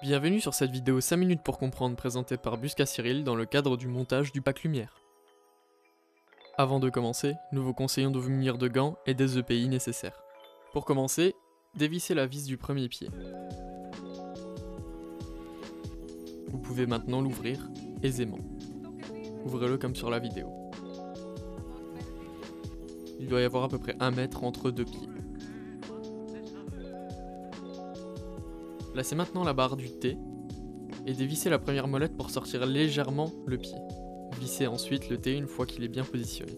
Bienvenue sur cette vidéo 5 minutes pour comprendre présentée par Busca Cyril dans le cadre du montage du pack lumière. Avant de commencer, nous vous conseillons de vous munir de gants et des EPI nécessaires. Pour commencer, dévissez la vis du premier pied. Vous pouvez maintenant l'ouvrir aisément. Ouvrez-le comme sur la vidéo. Il doit y avoir à peu près 1 mètre entre deux pieds. Placez maintenant la barre du T et dévissez la première molette pour sortir légèrement le pied. Vissez ensuite le T une fois qu'il est bien positionné.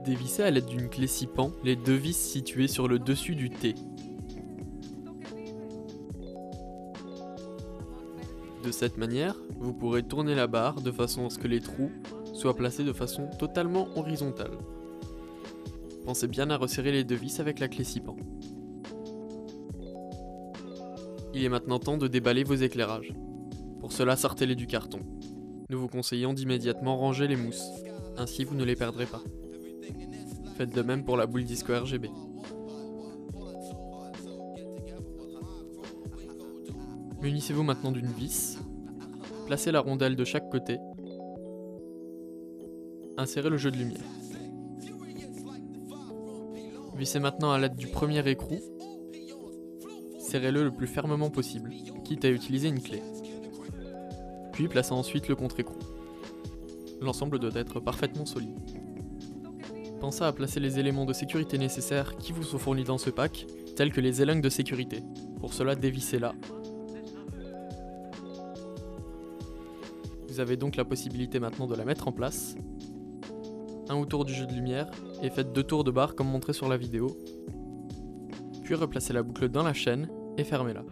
Dévissez à l'aide d'une clé scie pan les deux vis situées sur le dessus du T. De cette manière, vous pourrez tourner la barre de façon à ce que les trous soient placés de façon totalement horizontale. Pensez bien à resserrer les deux vis avec la clé scie pan. Il est maintenant temps de déballer vos éclairages. Pour cela, sortez-les du carton. Nous vous conseillons d'immédiatement ranger les mousses, ainsi vous ne les perdrez pas. Faites de même pour la boule disco RGB. Munissez-vous maintenant d'une vis, placez la rondelle de chaque côté, insérez le jeu de lumière. Vissez maintenant à l'aide du premier écrou, serrez-le le plus fermement possible, quitte à utiliser une clé. Puis placez ensuite le contre-écrou. L'ensemble doit être parfaitement solide. Pensez à placer les éléments de sécurité nécessaires qui vous sont fournis dans ce pack, tels que les élingues de sécurité. Pour cela, dévissez-la. Vous avez donc la possibilité maintenant de la mettre en place. Un autour du jeu de lumière, et faites 2 tours de barre comme montré sur la vidéo. Puis replacez la boucle dans la chaîne et fermez-la.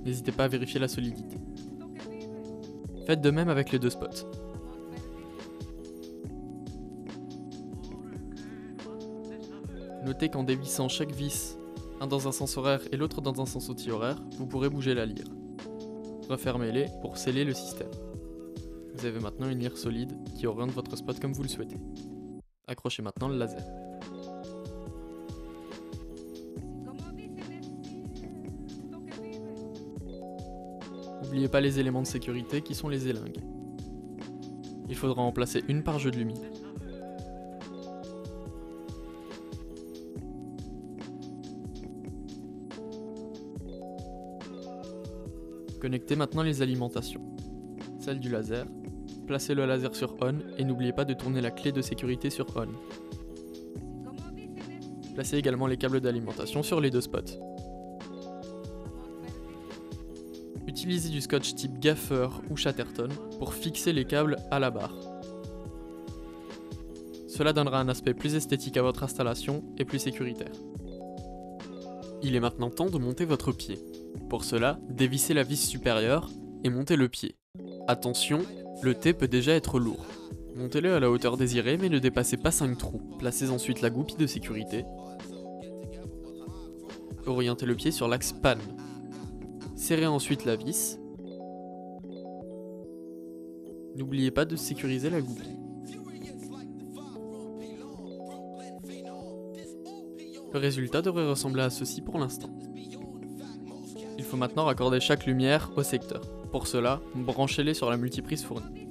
N'hésitez pas à vérifier la solidité. Faites de même avec les 2 spots. Notez qu'en dévissant chaque vis, un dans un sens horaire et l'autre dans un sens anti-horaire, vous pourrez bouger la lyre. Refermez-les pour sceller le système. Vous avez maintenant une lyre solide qui oriente votre spot comme vous le souhaitez. Accrochez maintenant le laser. N'oubliez pas les éléments de sécurité qui sont les élingues. Il faudra en placer une par jeu de lumière. Connectez maintenant les alimentations. Celle du laser, placez le laser sur On et n'oubliez pas de tourner la clé de sécurité sur On. Placez également les câbles d'alimentation sur les 2 spots. Utilisez du scotch type Gaffer ou Chatterton pour fixer les câbles à la barre. Cela donnera un aspect plus esthétique à votre installation et plus sécuritaire. Il est maintenant temps de monter votre pied. Pour cela, dévissez la vis supérieure et montez le pied. Attention, le T peut déjà être lourd. Montez-le à la hauteur désirée mais ne dépassez pas 5 trous. Placez ensuite la goupille de sécurité. Orientez le pied sur l'axe pan. Serrez ensuite la vis. N'oubliez pas de sécuriser la goupille. Le résultat devrait ressembler à ceci pour l'instant. Il faut maintenant raccorder chaque lumière au secteur. Pour cela, branchez-les sur la multiprise fournie.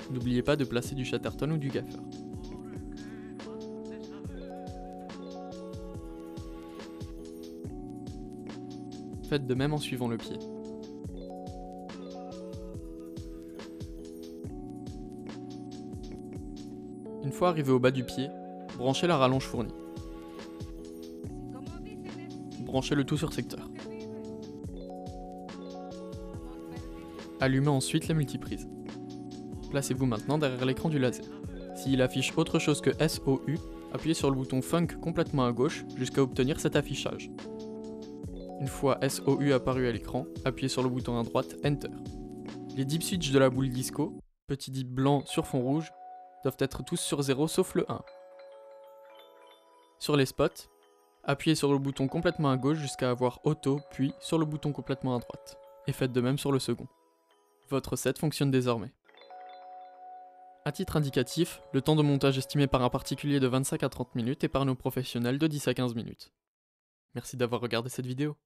N'oubliez pas de placer du Chatterton ou du Gaffer. Faites de même en suivant le pied. Une fois arrivé au bas du pied, branchez la rallonge fournie. Branchez le tout sur secteur. Allumez ensuite la multiprise. Placez-vous maintenant derrière l'écran du laser. S'il affiche autre chose que SOU, appuyez sur le bouton Funk complètement à gauche jusqu'à obtenir cet affichage. Une fois SOU apparu à l'écran, appuyez sur le bouton à droite Enter. Les dip switch de la boule disco, petit dip blanc sur fond rouge, doivent être tous sur 0 sauf le 1. Sur les spots, appuyez sur le bouton complètement à gauche jusqu'à avoir Auto, puis sur le bouton complètement à droite. Et faites de même sur le second. Votre set fonctionne désormais. A titre indicatif, le temps de montage estimé par un particulier de 25 à 30 minutes et par nos professionnels de 10 à 15 minutes. Merci d'avoir regardé cette vidéo.